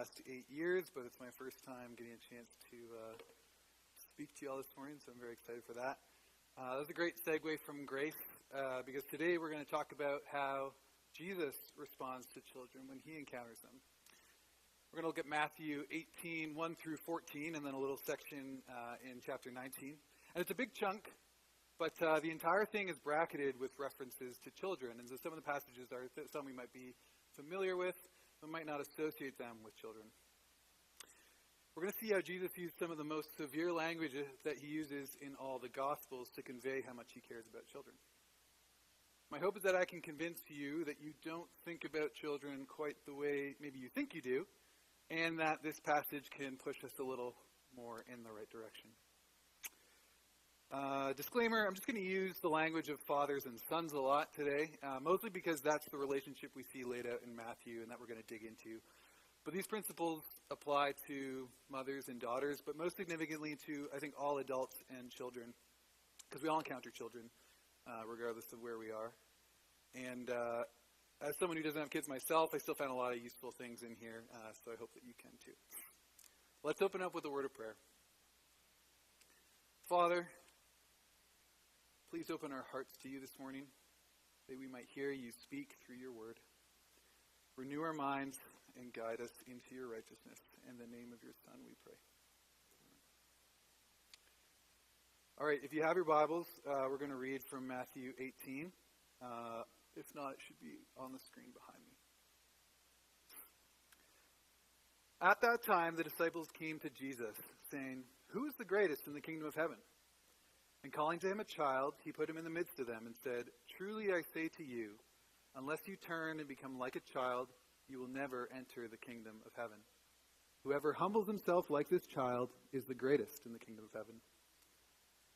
last 8 years, but it's my first time getting a chance to speak to you all this morning, so I'm very excited for that. That was a great segue from Grace, because today we're going to talk about how Jesus responds to children when he encounters them. We're going to look at Matthew 18, 1 through 14, and then a little section in chapter 19. And it's a big chunk, but the entire thing is bracketed with references to children. And so some of the passages are some we might be familiar with, but might not associate them with children. We're going to see how Jesus used some of the most severe language that he uses in all the Gospels to convey how much he cares about children. My hope is that I can convince you that you don't think about children quite the way maybe you think you do, and that this passage can push us a little more in the right direction. Disclaimer, I'm just going to use the language of fathers and sons a lot today, mostly because that's the relationship we see laid out in Matthew and that we're going to dig into. But these principles apply to mothers and daughters, but most significantly to, I think, all adults and children, because we all encounter children, regardless of where we are. And as someone who doesn't have kids myself, I still found a lot of useful things in here, so I hope that you can too. Let's open up with a word of prayer. Father, please open our hearts to you this morning, that we might hear you speak through your word. Renew our minds and guide us into your righteousness. In the name of your Son, we pray. All right, if you have your Bibles, we're going to read from Matthew 18. If not, it should be on the screen behind me. At that time, the disciples came to Jesus, saying, "Who is the greatest in the kingdom of heaven?" And calling to him a child, he put him in the midst of them and said, "Truly I say to you, unless you turn and become like a child, you will never enter the kingdom of heaven. Whoever humbles himself like this child is the greatest in the kingdom of heaven.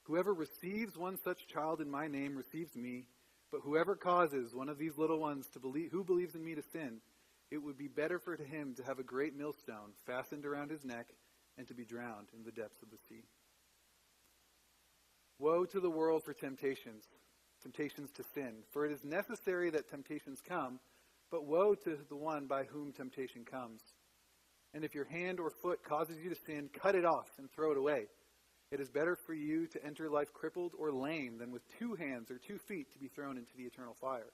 Whoever receives one such child in my name receives me, but whoever causes one of these little ones to believe, who believes in me to sin, it would be better for him to have a great millstone fastened around his neck and to be drowned in the depths of the sea. Woe to the world for temptations to sin, for it is necessary that temptations come, but woe to the one by whom temptation comes. And if your hand or foot causes you to sin, cut it off and throw it away. It is better for you to enter life crippled or lame than with 2 hands or 2 feet to be thrown into the eternal fire.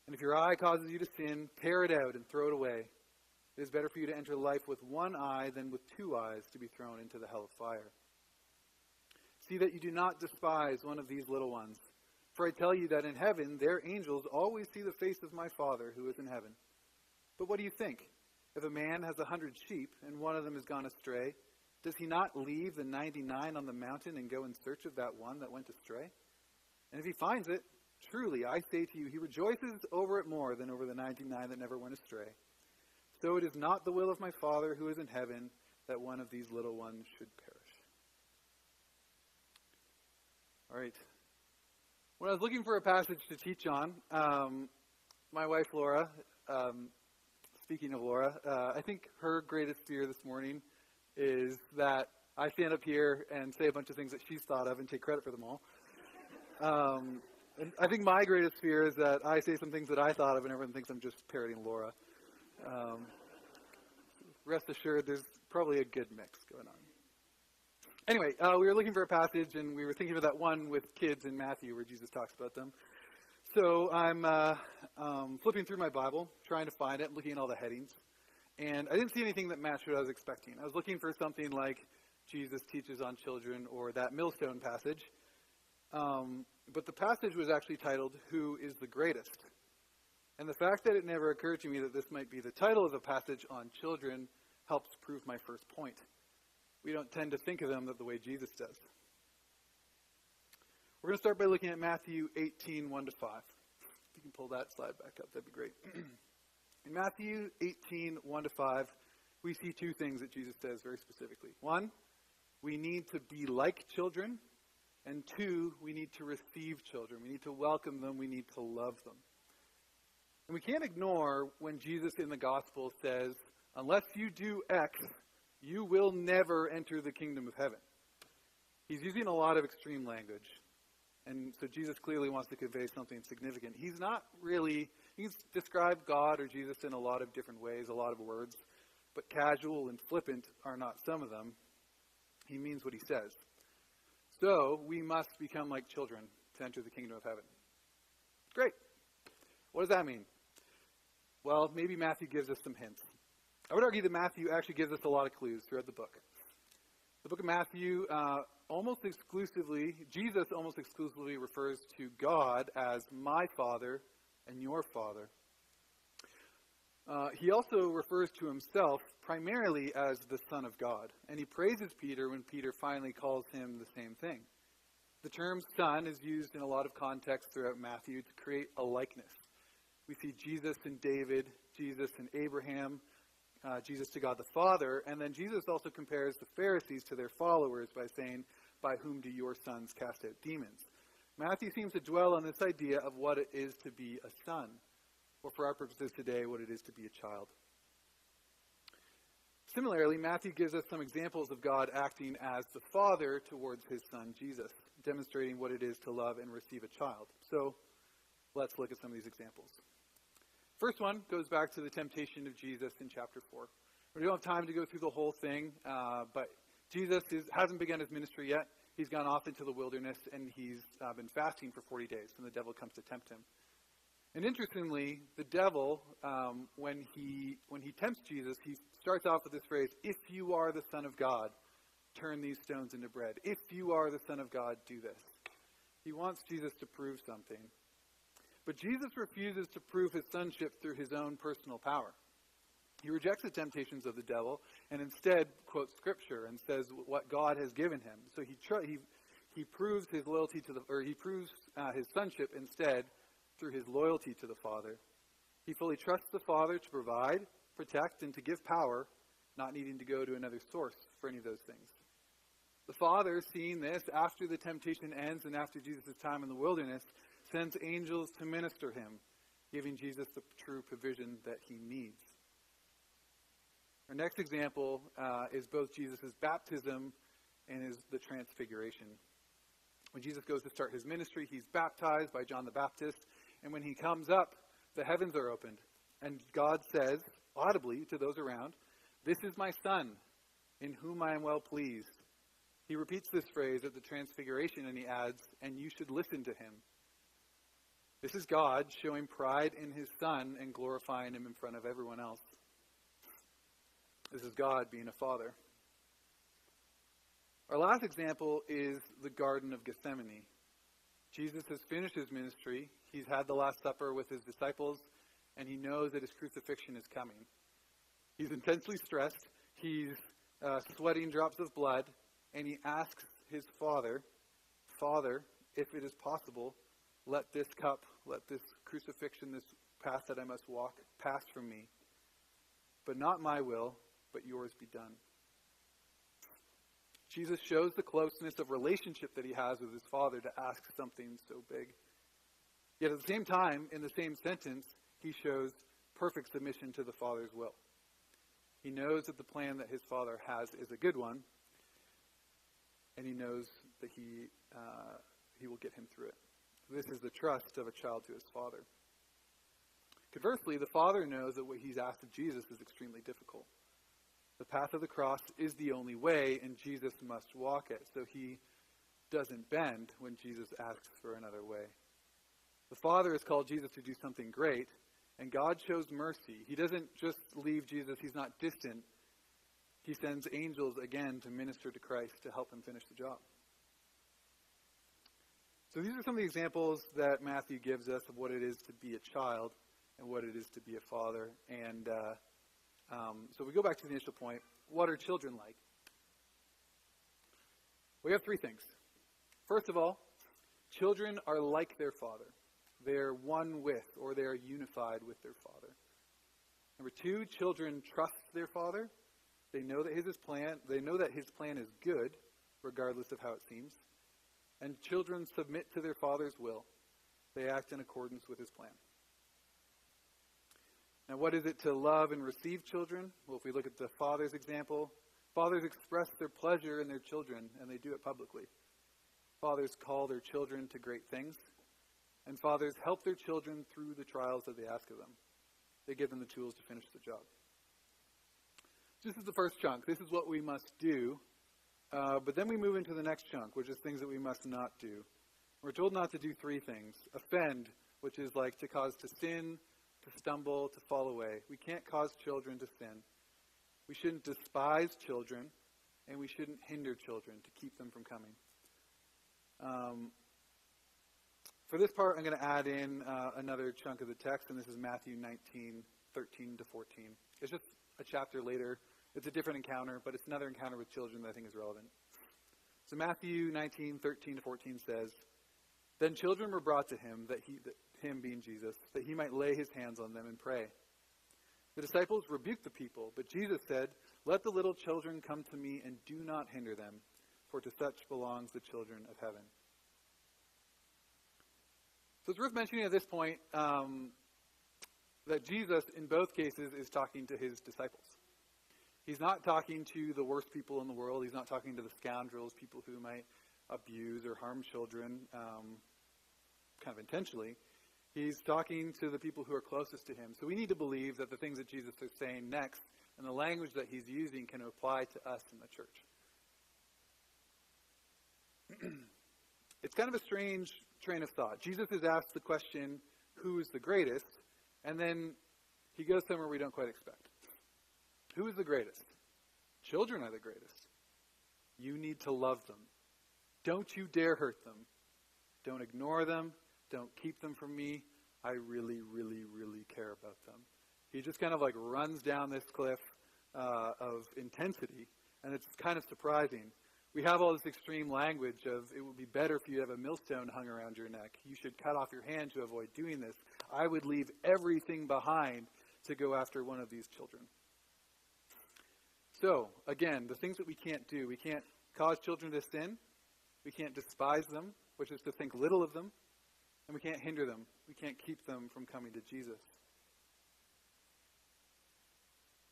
And if your eye causes you to sin, tear it out and throw it away. It is better for you to enter life with 1 eye than with 2 eyes to be thrown into the hell of fire. See that you do not despise one of these little ones. For I tell you that in heaven, their angels always see the face of my Father who is in heaven. But what do you think? If a man has 100 sheep and one of them has gone astray, does he not leave the 99 on the mountain and go in search of that one that went astray? And if he finds it, truly I say to you, he rejoices over it more than over the 99 that never went astray. So it is not the will of my Father who is in heaven that one of these little ones should perish. All right. When I was looking for a passage to teach on, my wife Laura, speaking of Laura, I think her greatest fear this morning is that I stand up here and say a bunch of things that she's thought of and take credit for them all. And I think my greatest fear is that I say some things that I thought of and everyone thinks I'm just parodying Laura. Rest assured, there's probably a good mix going on. Anyway, we were looking for a passage, and we were thinking of that one with kids in Matthew where Jesus talks about them. So I'm flipping through my Bible, trying to find it, looking at all the headings. And I didn't see anything that matched what I was expecting. I was looking for something like Jesus teaches on children or that millstone passage. But the passage was actually titled, "Who is the Greatest?" And the fact that it never occurred to me that this might be the title of a passage on children helps prove my first point. We don't tend to think of them the way Jesus does. We're going to start by looking at Matthew 18, 1 to 5. If you can pull that slide back up, that'd be great. In Matthew 18, 1 to 5, we see 2 things that Jesus says very specifically. 1, we need to be like children. And 2, we need to receive children. We need to welcome them. We need to love them. And we can't ignore when Jesus in the gospel says, unless you do X, you will never enter the kingdom of heaven. He's using a lot of extreme language. And so Jesus clearly wants to convey something significant. You can describe God or Jesus in a lot of different ways, a lot of words. but casual and flippant are not some of them. He means what he says. So we must become like children to enter the kingdom of heaven. Great. What does that mean? Well, maybe Matthew gives us some hints. I would argue that Matthew actually gives us a lot of clues throughout the book. The book of Matthew Jesus almost exclusively refers to God as my Father and your Father. He also refers to himself primarily as the Son of God, and he praises Peter when Peter finally calls him the same thing. The term son is used in a lot of contexts throughout Matthew to create a likeness. We see Jesus and David, Jesus and Abraham, Jesus to God the Father, and then Jesus also compares the Pharisees to their followers by saying, "By whom do your sons cast out demons?" Matthew seems to dwell on this idea of what it is to be a son, or for our purposes today, what it is to be a child. Similarly, Matthew gives us some examples of God acting as the Father towards his Son, Jesus, demonstrating what it is to love and receive a child. So, let's look at some of these examples. First one goes back to the temptation of Jesus in chapter 4. We don't have time to go through the whole thing, but Jesus hasn't begun his ministry yet. He's gone off into the wilderness, and he's been fasting for 40 days, and the devil comes to tempt him. And interestingly, the devil, when he tempts Jesus, he starts off with this phrase, "If you are the Son of God, turn these stones into bread. If you are the Son of God, do this." He wants Jesus to prove something. But Jesus refuses to prove his sonship through his own personal power. He rejects the temptations of the devil and instead quotes Scripture and says what God has given him. So he proves his loyalty he proves his sonship instead through his loyalty to the Father. He fully trusts the Father to provide, protect, and to give power, not needing to go to another source for any of those things. The Father, seeing this, after the temptation ends and after Jesus' time in the wilderness, sends angels to minister him, giving Jesus the true provision that he needs. Our next example is both Jesus' baptism and the transfiguration. When Jesus goes to start his ministry, he's baptized by John the Baptist, and when he comes up, the heavens are opened, and God says, audibly to those around, "This is my Son, in whom I am well pleased." He repeats this phrase at the transfiguration, and he adds, "And you should listen to him." This is God showing pride in his Son and glorifying him in front of everyone else. This is God being a father. Our last example is the Garden of Gethsemane. Jesus has finished his ministry. He's had the Last Supper with his disciples, and he knows that his crucifixion is coming. He's intensely stressed. He's sweating drops of blood, and he asks his Father, "Father, if it is possible, let this cup, let this crucifixion, this path that I must walk, pass from me. But not my will, but yours be done." Jesus shows the closeness of relationship that he has with his Father to ask something so big. Yet at the same time, in the same sentence, he shows perfect submission to the Father's will. He knows that the plan that his Father has is a good one, and he knows that he will get him through it. This is the trust of a child to his father. Conversely, the Father knows that what he's asked of Jesus is extremely difficult. The path of the cross is the only way, and Jesus must walk it. So he doesn't bend when Jesus asks for another way. The Father has called Jesus to do something great, and God shows mercy. He doesn't just leave Jesus. He's not distant. He sends angels again to minister to Christ to help him finish the job. So these are some of the examples that Matthew gives us of what it is to be a child and what it is to be a father. And so we go back to the initial point. What are children like? We have three things. First of all, children are like their father. They're one with, or they're unified with their father. Number two, children trust their father. They know that his plan is good, regardless of how it seems. And children submit to their father's will. They act in accordance with his plan. Now, what is it to love and receive children? Well, if we look at the father's example, fathers express their pleasure in their children, and they do it publicly. Fathers call their children to great things, and fathers help their children through the trials that they ask of them. They give them the tools to finish the job. This is the first chunk. This is what we must do. But then we move into the next chunk, which is things that we must not do. We're told not to do three things. Offend, which is like to cause to sin, to stumble, to fall away. We can't cause children to sin. We shouldn't despise children, and we shouldn't hinder children to keep them from coming. For this part, I'm going to add in another chunk of the text, and this is Matthew 19, 13 to 14. It's just a chapter later. It's a different encounter, but it's another encounter with children that I think is relevant. So Matthew 19, 13 to 14 says, "Then children were brought to him, him being Jesus, that he might lay his hands on them and pray. The disciples rebuked the people, but Jesus said, 'Let the little children come to me and do not hinder them, for to such belongs the children of heaven.'" So it's worth mentioning at this point that Jesus, in both cases, is talking to his disciples. He's not talking to the worst people in the world. He's not talking to the scoundrels, people who might abuse or harm children kind of intentionally. He's talking to the people who are closest to him. So we need to believe that the things that Jesus is saying next and the language that he's using can apply to us in the church. It's kind of a strange train of thought. Jesus is asked the question, who is the greatest? And then he goes somewhere we don't quite expect. Who is the greatest? Children are the greatest. You need to love them. Don't you dare hurt them. Don't ignore them. Don't keep them from me. I really, really, really care about them. He just kind of like runs down this cliff of intensity, and it's kind of surprising. We have all this extreme language of it would be better for you to have a millstone hung around your neck. You should cut off your hand to avoid doing this. I would leave everything behind to go after one of these children. So, again, the things that we can't do. We can't cause children to sin. We can't despise them, which is to think little of them. And we can't hinder them. We can't keep them from coming to Jesus.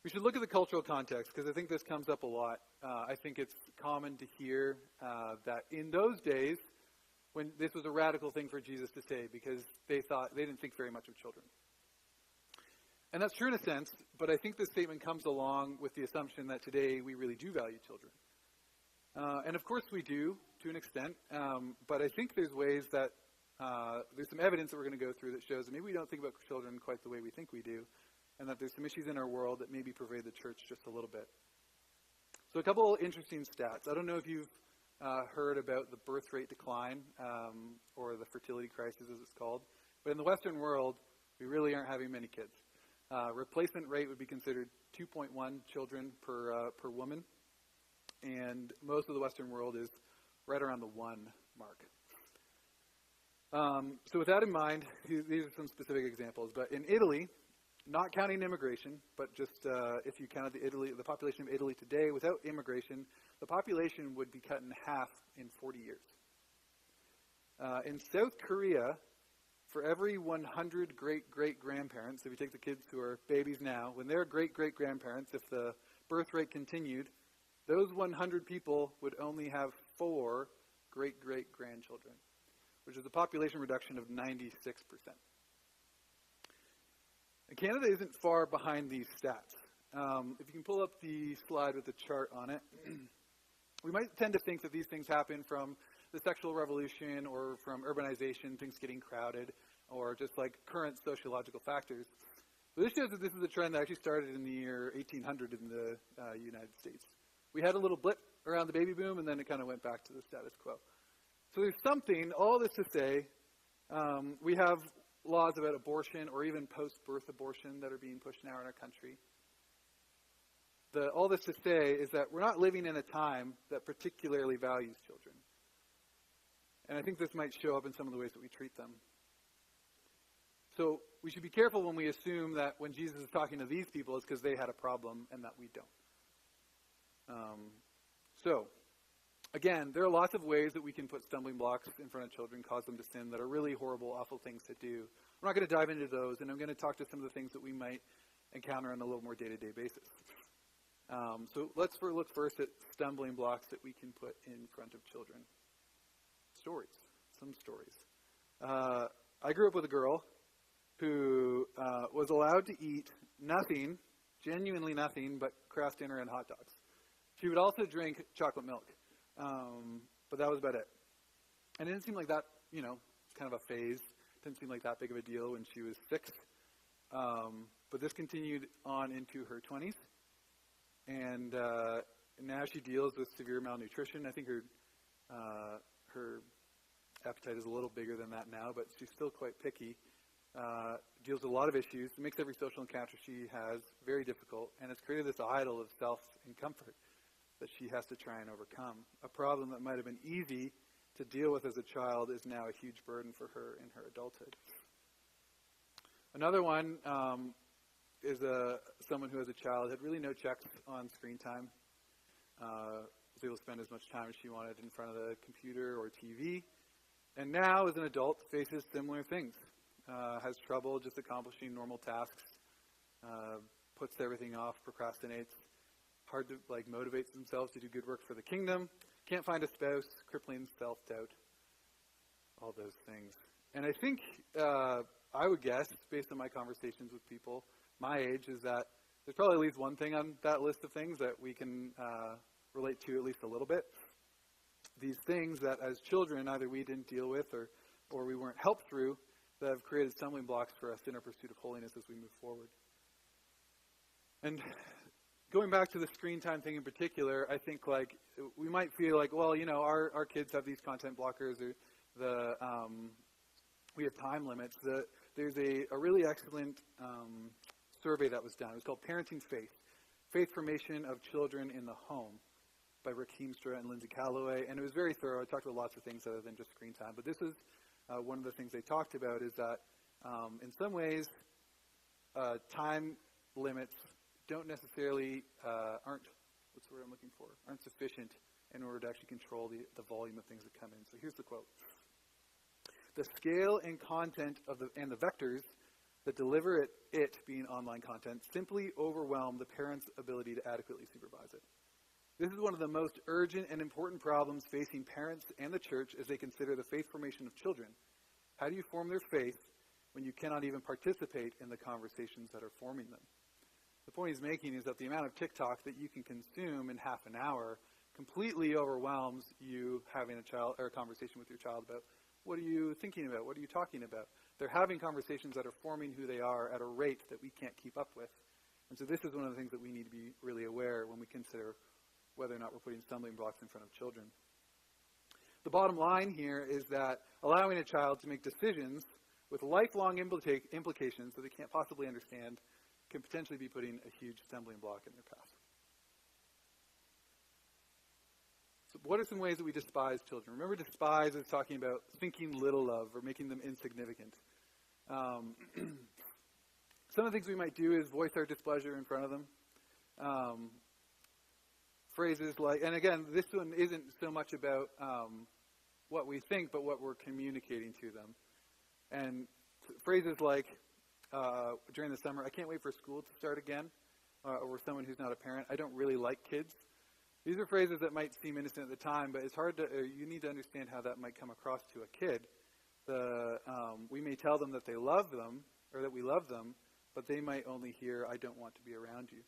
We should look at the cultural context, because I think this comes up a lot. I think it's common to hear that in those days, when this was a radical thing for Jesus to say, because they didn't think very much of children. And that's true in a sense, but I think this statement comes along with the assumption that today we really do value children. And of course we do, to an extent, but I think there's ways that there's some evidence that we're going to go through that shows that maybe we don't think about children quite the way we think we do, and that there's some issues in our world that maybe pervade the church just a little bit. So a couple interesting stats. I don't know if you've heard about the birth rate decline, or the fertility crisis as it's called, but in the Western world, we really aren't having many kids. Replacement rate would be considered 2.1 children per woman, and most of the Western world is right around the 1 mark. So with that in mind, these are some specific examples. But in Italy, not counting immigration, but just if you counted the population of Italy today without immigration, the population would be cut in half in 40 years. In South Korea, for every 100 great-great-grandparents, if you take the kids who are babies now, when they're great-great-grandparents, if the birth rate continued, those 100 people would only have 4 great-great-grandchildren, which is a population reduction of 96%. And Canada isn't far behind these stats. If you can pull up the slide with the chart on it, we might tend to think that these things happen from the sexual revolution or from urbanization, things getting crowded, or just like current sociological factors. But this shows that this is a trend that actually started in the year 1800 in the United States. We had a little blip around the baby boom, and then it kind of went back to the status quo. So there's something, all this to say, we have laws about abortion or even post-birth abortion that are being pushed now in our country. All this to say is that we're not living in a time that particularly values children. And I think this might show up in some of the ways that we treat them. So we should be careful when we assume that when Jesus is talking to these people, it's because they had a problem and that we don't. So, again, there are lots of ways that we can put stumbling blocks in front of children, cause them to sin, that are really horrible, awful things to do. I'm not going to dive into those, and I'm going to talk to some of the things that we might encounter on a little more day-to-day basis. So let's look first at stumbling blocks that we can put in front of children. Some stories. I grew up with a girl who was allowed to eat nothing. genuinely nothing but Kraft dinner and hot dogs. She would also drink chocolate milk, but that was about it. And it didn't seem like that, kind of a phase. Didn't seem like that big of a deal when she was 6. But this continued on into her 20s. And now she deals with severe malnutrition. I think her appetite is a little bigger than that now, but she's still quite picky. Deals with a lot of issues. It makes every social encounter she has very difficult. And it's created this idol of self and comfort that she has to try and overcome. A problem that might have been easy to deal with as a child is now a huge burden for her in her adulthood. Another one is someone who, as a child, had really no checks on screen time. Was able to spend as much time as she wanted in front of the computer or TV. And now, as an adult, faces similar things. Has trouble just accomplishing normal tasks. Puts everything off, procrastinates. Hard to motivate themselves to do good work for the kingdom. Can't find a spouse, crippling self-doubt. All those things. And I think, I would guess, based on my conversations with people my age, is that there's probably at least one thing on that list of things that we can relate to at least a little bit. These things that as children either we didn't deal with or we weren't helped through that have created stumbling blocks for us in our pursuit of holiness as we move forward. And going back to the screen time thing in particular, I think we might feel like, well, our kids have these content blockers or we have time limits. There's a really excellent survey that was done. It was called Parenting Faith Formation of Children in the Home by Rick Heemstra and Lindsay Calloway. And it was very thorough. It talked about lots of things other than just screen time. But this is one of the things they talked about is that in some ways time limits don't necessarily, aren't sufficient in order to actually control the volume of things that come in. So here's the quote. The scale and content and the vectors that deliver it being online content simply overwhelm the parent's ability to adequately supervise it. This is one of the most urgent and important problems facing parents and the church as they consider the faith formation of children. How do you form their faith when you cannot even participate in the conversations that are forming them? The point he's making is that the amount of TikTok that you can consume in half an hour completely overwhelms you having a conversation with your child about what are you thinking about, what are you talking about. They're having conversations that are forming who they are at a rate that we can't keep up with. And so this is one of the things that we need to be really aware when we consider whether or not we're putting stumbling blocks in front of children. The bottom line here is that allowing a child to make decisions with lifelong implications that they can't possibly understand can potentially be putting a huge stumbling block in their path. So what are some ways that we despise children? Remember, despise is talking about thinking little of or making them insignificant. Some of the things we might do is voice our displeasure in front of them. Phrases like, and again, this one isn't so much about what we think, but what we're communicating to them. And phrases like, during the summer, I can't wait for school to start again, or someone who's not a parent, I don't really like kids. These are phrases that might seem innocent at the time, but it's hard to, you need to understand how that might come across to a kid. We may tell them that they love them, or that we love them, but they might only hear, I don't want to be around you.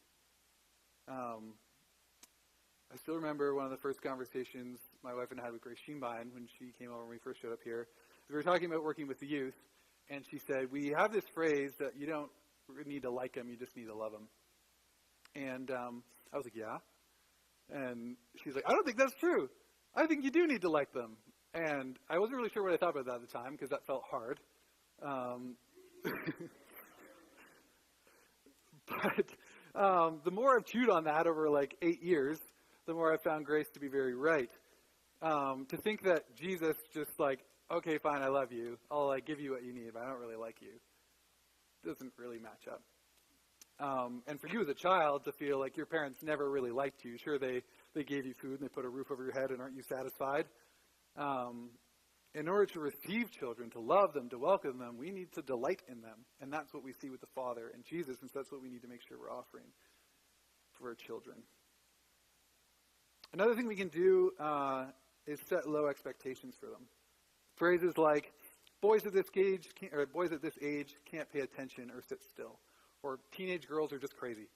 I still remember one of the first conversations my wife and I had with Grace Sheenbein when she came over when we first showed up here. We were talking about working with the youth, and she said, we have this phrase that you don't need to like them, you just need to love them. And I was like, yeah. And she's like, I don't think that's true. I think you do need to like them. And I wasn't really sure what I thought about that at the time because that felt hard. But the more I've chewed on that over 8 years, the more I've found Grace to be very right. To think that Jesus just okay, fine, I love you. I'll give you what you need, but I don't really like you, doesn't really match up. And for you as a child to feel like your parents never really liked you. Sure, they gave you food and they put a roof over your head and aren't you satisfied? In order to receive children, to love them, to welcome them, we need to delight in them. And that's what we see with the Father and Jesus, and so that's what we need to make sure we're offering for our children. Another thing we can do is set low expectations for them. Phrases like, boys at this age can't pay attention or sit still. Or teenage girls are just crazy.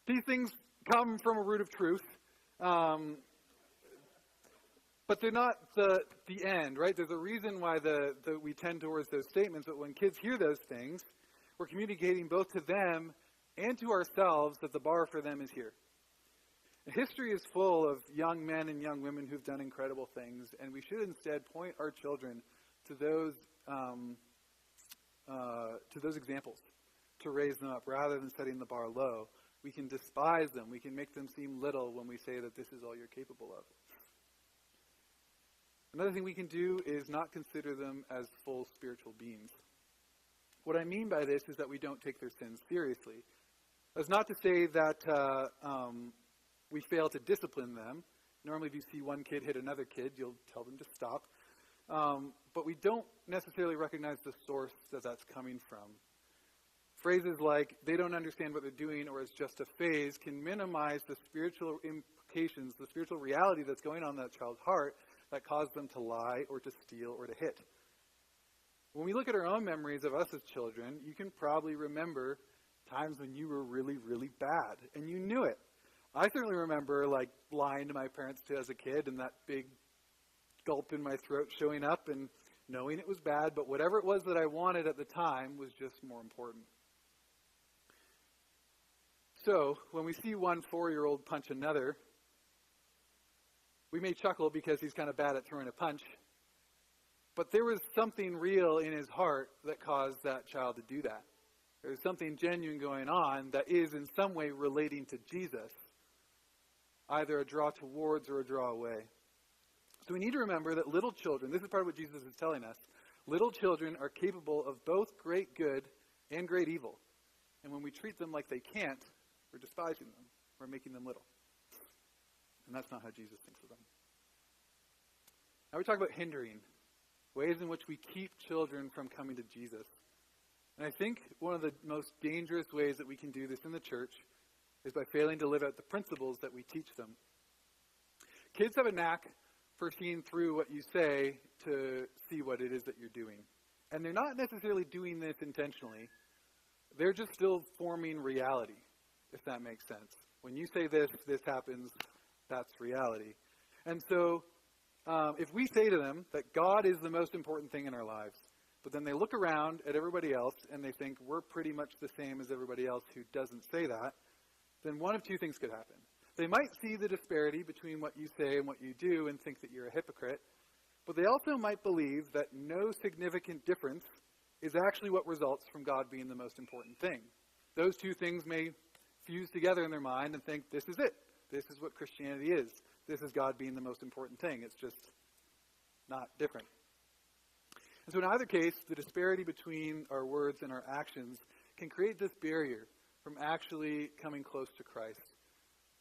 These things come from a root of truth, but they're not the end, right? There's a reason why we tend towards those statements, but when kids hear those things, we're communicating both to them and to ourselves that the bar for them is here. History is full of young men and young women who've done incredible things, and we should instead point our children to those examples to raise them up, rather than setting the bar low. We can despise them. We can make them seem little when we say that this is all you're capable of. Another thing we can do is not consider them as full spiritual beings. What I mean by this is that we don't take their sins seriously. That's not to say that we fail to discipline them. Normally, if you see one kid hit another kid, you'll tell them to stop. But we don't necessarily recognize the source that that's coming from. Phrases like, they don't understand what they're doing, or it's just a phase, can minimize the spiritual implications, the spiritual reality that's going on in that child's heart that caused them to lie or to steal or to hit. When we look at our own memories of us as children, you can probably remember times when you were really, really bad, and you knew it. I certainly remember lying to my parents too as a kid, and that big gulp in my throat showing up and knowing it was bad, but whatever it was that I wanted at the time was just more important. So, when we see one 4-year-old punch another, we may chuckle because he's kind of bad at throwing a punch, but there was something real in his heart that caused that child to do that. There's something genuine going on that is in some way relating to Jesus, either a draw towards or a draw away. So we need to remember that little children, this is part of what Jesus is telling us, little children are capable of both great good and great evil. And when we treat them like they can't, we're despising them. We're making them little. And that's not how Jesus thinks of them. Now we talk about hindering, ways in which we keep children from coming to Jesus. And I think one of the most dangerous ways that we can do this in the church is by failing to live out the principles that we teach them. Kids have a knack for seeing through what you say to see what it is that you're doing. And they're not necessarily doing this intentionally. They're just still forming reality, if that makes sense. When you say this, this happens, that's reality. And so if we say to them that God is the most important thing in our lives, but then they look around at everybody else and they think we're pretty much the same as everybody else who doesn't say that, then one of two things could happen. They might see the disparity between what you say and what you do and think that you're a hypocrite, but they also might believe that no significant difference is actually what results from God being the most important thing. Those two things may fuse together in their mind and think, this is it. This is what Christianity is. This is God being the most important thing. It's just not different. And so in either case, the disparity between our words and our actions can create this barrier from actually coming close to Christ.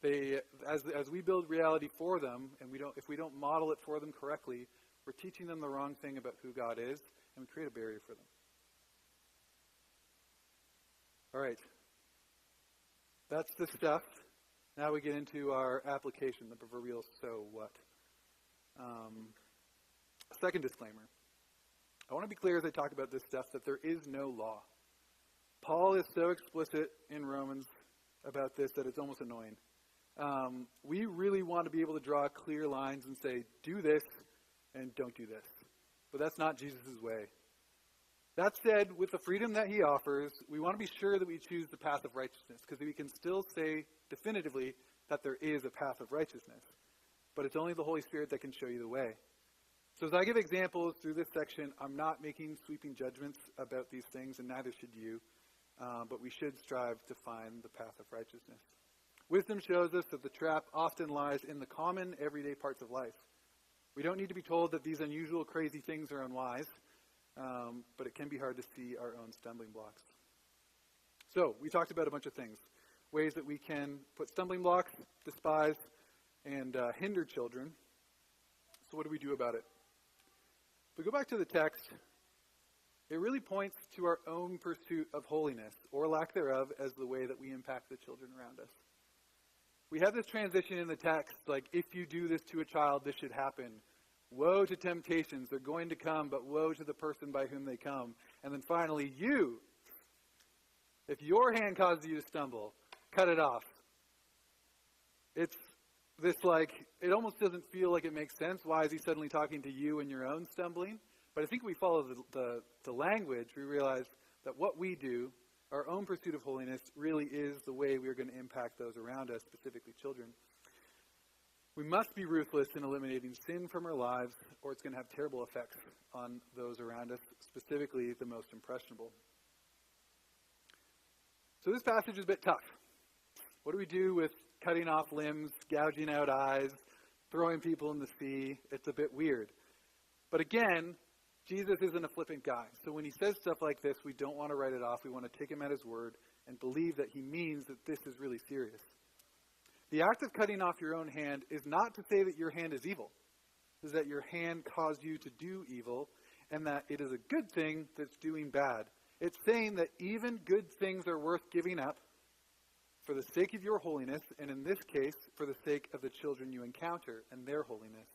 As we build reality for them, and if we don't model it for them correctly, we're teaching them the wrong thing about who God is, and we create a barrier for them. All right. That's the stuff. Now we get into our application, the proverbial so what. Second disclaimer. I want to be clear as I talk about this stuff that there is no law. Paul is so explicit in Romans about this that it's almost annoying. We really want to be able to draw clear lines and say, do this and don't do this. But that's not Jesus' way. That said, with the freedom that he offers, we want to be sure that we choose the path of righteousness, because we can still say definitively that there is a path of righteousness. But it's only the Holy Spirit that can show you the way. So as I give examples through this section, I'm not making sweeping judgments about these things, and neither should you. But we should strive to find the path of righteousness. Wisdom shows us that the trap often lies in the common, everyday parts of life. We don't need to be told that these unusual, crazy things are unwise, but it can be hard to see our own stumbling blocks. So we talked about a bunch of things. Ways that we can put stumbling blocks, despise, and hinder children. So what do we do about it? If we go back to the text, it really points to our own pursuit of holiness, or lack thereof, as the way that we impact the children around us. We have this transition in the text, like, if you do this to a child, this should happen. Woe to temptations, they're going to come, but woe to the person by whom they come. And then finally, you. If your hand causes you to stumble, cut it off. It's this it almost doesn't feel like it makes sense. Why is he suddenly talking to you in your own stumbling? But I think we follow the language. We realize that what we do, our own pursuit of holiness, really is the way we are going to impact those around us, specifically children. We must be ruthless in eliminating sin from our lives, or it's going to have terrible effects on those around us, specifically the most impressionable. So this passage is a bit tough. What do we do with cutting off limbs, gouging out eyes, throwing people in the sea? It's a bit weird. But again, Jesus isn't a flippant guy. So when he says stuff like this, we don't want to write it off. We want to take him at his word and believe that he means that this is really serious. The act of cutting off your own hand is not to say that your hand is evil. It is that your hand caused you to do evil, and that it is a good thing that's doing bad. It's saying that even good things are worth giving up for the sake of your holiness, and in this case, for the sake of the children you encounter and their holiness.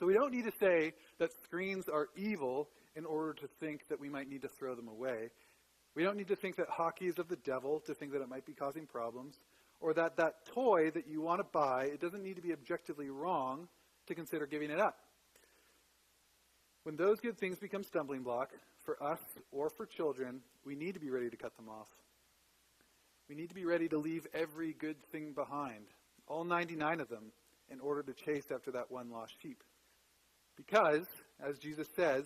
So we don't need to say that screens are evil in order to think that we might need to throw them away. We don't need to think that hockey is of the devil to think that it might be causing problems, or that that toy that you want to buy, it doesn't need to be objectively wrong to consider giving it up. When those good things become stumbling block for us or for children, we need to be ready to cut them off. We need to be ready to leave every good thing behind, all 99 of them, in order to chase after that one lost sheep. Because, as Jesus says,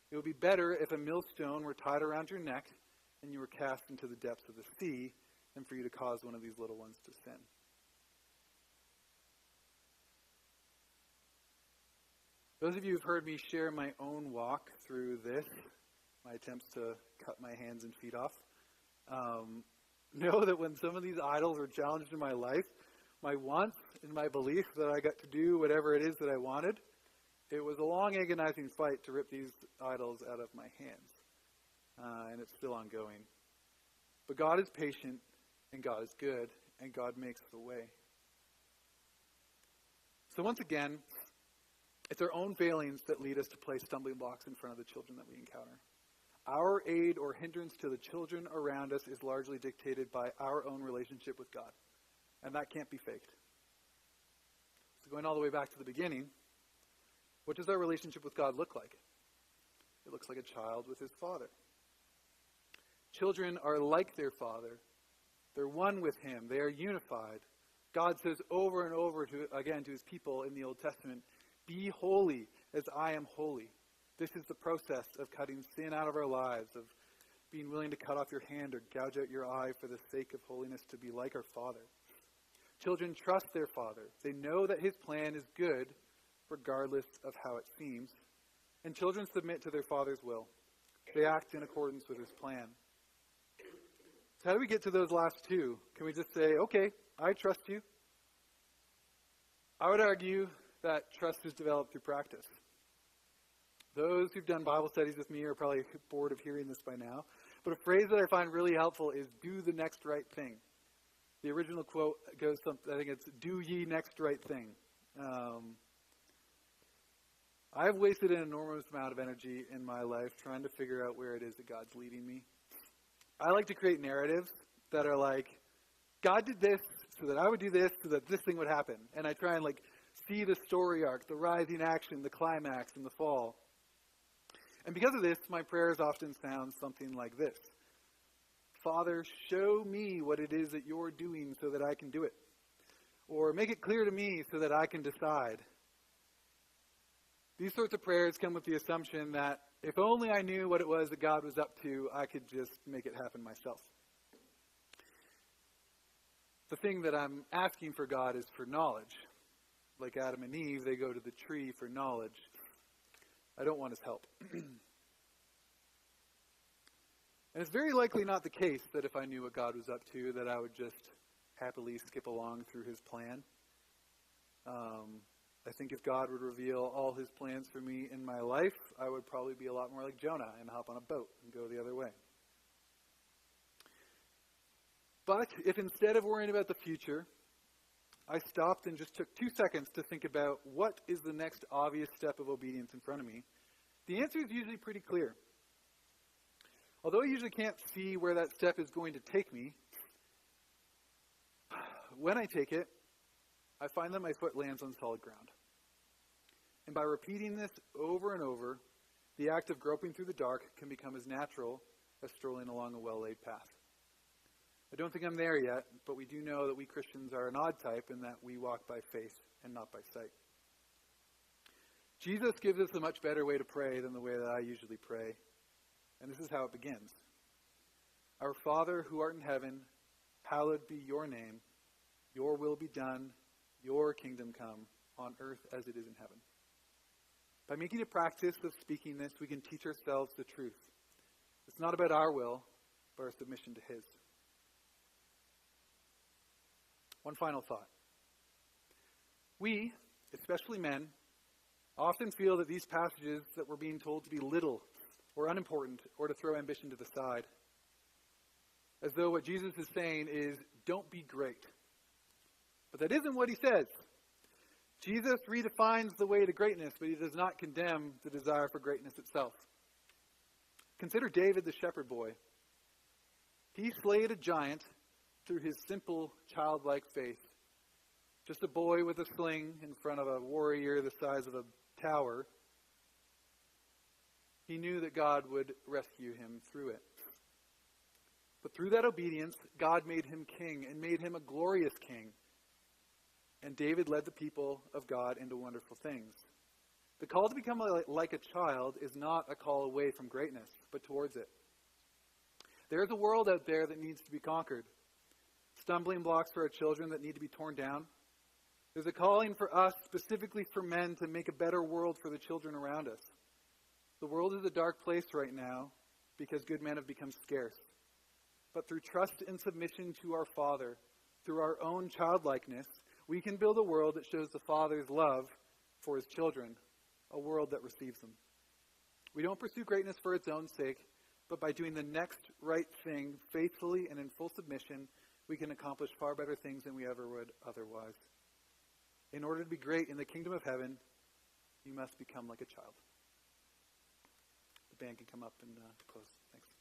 it would be better if a millstone were tied around your neck and you were cast into the depths of the sea than for you to cause one of these little ones to sin. Those of you who've heard me share my own walk through this, my attempts to cut my hands and feet off, know that when some of these idols were challenged in my life, my wants and my belief that I got to do whatever it is that I wanted, it was a long, agonizing fight to rip these idols out of my hands. And it's still ongoing. But God is patient, and God is good, and God makes the way. So once again, it's our own failings that lead us to place stumbling blocks in front of the children that we encounter. Our aid or hindrance to the children around us is largely dictated by our own relationship with God. And that can't be faked. So going all the way back to the beginning, what does our relationship with God look like? It looks like a child with his father. Children are like their father. They're one with him. They are unified. God says over and over again to his people in the Old Testament, be holy as I am holy. This is the process of cutting sin out of our lives, of being willing to cut off your hand or gouge out your eye for the sake of holiness, to be like our Father. Children trust their Father. They know that his plan is good, regardless of how it seems. And children submit to their Father's will. They act in accordance with his plan. So how do we get to those last two? Can we just say, okay, I trust you? I would argue that trust is developed through practice. Those who've done Bible studies with me are probably bored of hearing this by now. But a phrase that I find really helpful is do the next right thing. The original quote goes something, I think it's, do ye next right thing. I've wasted an enormous amount of energy in my life trying to figure out where it is that God's leading me. I like to create narratives that are like, God did this so that I would do this so that this thing would happen. And I try and see the story arc, the rising action, the climax, and the fall. And because of this, my prayers often sound something like this. Father, show me what it is that you're doing so that I can do it. Or make it clear to me so that I can decide. These sorts of prayers come with the assumption that if only I knew what it was that God was up to, I could just make it happen myself. The thing that I'm asking for God is for knowledge. Like Adam and Eve, they go to the tree for knowledge. I don't want his help. And it's very likely not the case that if I knew what God was up to, that I would just happily skip along through his plan. I think if God would reveal all his plans for me in my life, I would probably be a lot more like Jonah and hop on a boat and go the other way. But if instead of worrying about the future, I stopped and just took 2 seconds to think about what is the next obvious step of obedience in front of me, the answer is usually pretty clear. Although I usually can't see where that step is going to take me, when I take it, I find that my foot lands on solid ground. And by repeating this over and over, the act of groping through the dark can become as natural as strolling along a well-laid path. I don't think I'm there yet, but we do know that we Christians are an odd type in that we walk by faith and not by sight. Jesus gives us a much better way to pray than the way that I usually pray. And this is how it begins. Our Father who art in heaven, hallowed be your name. Your will be done. Your kingdom come on earth as it is in heaven. By making a practice of speaking this, we can teach ourselves the truth. It's not about our will, but our submission to His. One final thought. We, especially men, often feel that these passages that we're being told to be little or unimportant or to throw ambition to the side. As though what Jesus is saying is, don't be great. But that isn't what He says. Jesus redefines the way to greatness, but He does not condemn the desire for greatness itself. Consider David the shepherd boy. He slayed a giant through his simple, childlike faith. Just a boy with a sling in front of a warrior the size of a tower. He knew that God would rescue him through it. But through that obedience, God made him king and made him a glorious king. And David led the people of God into wonderful things. The call to become like a child is not a call away from greatness, but towards it. There is a world out there that needs to be conquered. Stumbling blocks for our children that need to be torn down. There's a calling for us, specifically for men, to make a better world for the children around us. The world is a dark place right now because good men have become scarce. But through trust and submission to our Father, through our own childlikeness, we can build a world that shows the Father's love for His children, a world that receives them. We don't pursue greatness for its own sake, but by doing the next right thing faithfully and in full submission, we can accomplish far better things than we ever would otherwise. In order to be great in the kingdom of heaven, you must become like a child. The band can come up and close. Thanks.